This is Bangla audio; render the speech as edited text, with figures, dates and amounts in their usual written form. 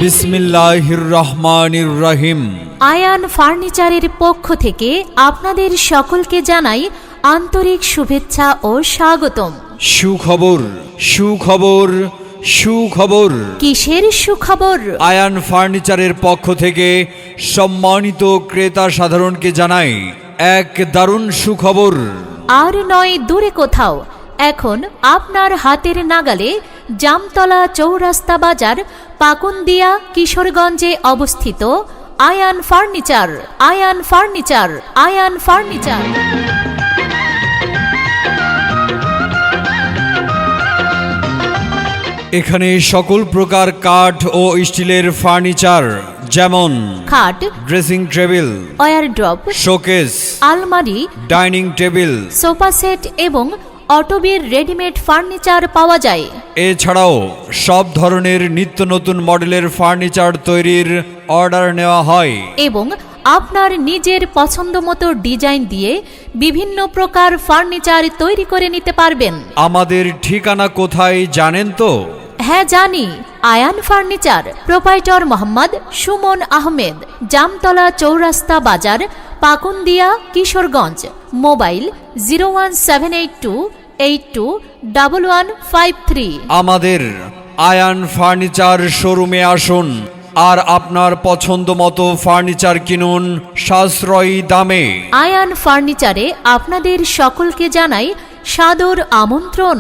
বিসমিল্লাহির রহমানির রহিম। আয়ান ফার্নিচারের পক্ষ থেকে আপনাদের সকলকে জানাই আন্তরিক শুভেচ্ছা ও স্বাগতম। সুখবর, সুখবর, সুখবর। কিসের সুখবর? আয়ান ফার্নিচারের পক্ষ থেকে সম্মানিত ক্রেতা সাধারণকে জানাই এক দারুণ সুখবর। আর নয় দূরে কোথাও, এখন আপনার হাতের নাগালে জামতলা চৌরাস্তা বাজার, পাকুন্দিয়া, কিশোরগঞ্জে অবস্থিত Ayan furniture. Ayan furniture, Ayan furniture. এখানে সকল প্রকার কাঠ ও স্টিলের ফার্নিচার, যেমন খাট, ড্রেসিং টেবিল, ওয়ারড্রপ, শোকেস, আলমারি, ডাইনিং টেবিল, সোফা সেট এবং অটোবির রেডিমেড ফার্নিচার পাওয়া যায়। এছাড়াও সব ধরনের নিত্য নতুন মডেলের ফার্নিচার তৈরির অর্ডার নেওয়া হয় এবং আপনার নিজের পছন্দ মতো ডিজাইন দিয়ে বিভিন্ন প্রকার ফার্নিচার তৈরি করে নিতে পারবেন। আমাদের ঠিকানা কোথায় জানেন তো? হ্যাঁ জানি, আয়ান ফার্নিচার, প্রোপাইটর মোহাম্মদ সুমন আহমেদ, জামতলা চৌরাস্তা বাজার, পাকুন্দিয়া, কিশোরগঞ্জ। মোবাইল 01782821153। আমাদের আয়ান ফার্নিচার শোরুমে আসুন আর আপনার পছন্দ মতো ফার্নিচার কিনুন সাশ্রয়ী দামে। আয়ান ফার্নিচারে আপনাদের সকলকে জানাই সাদর আমন্ত্রণ।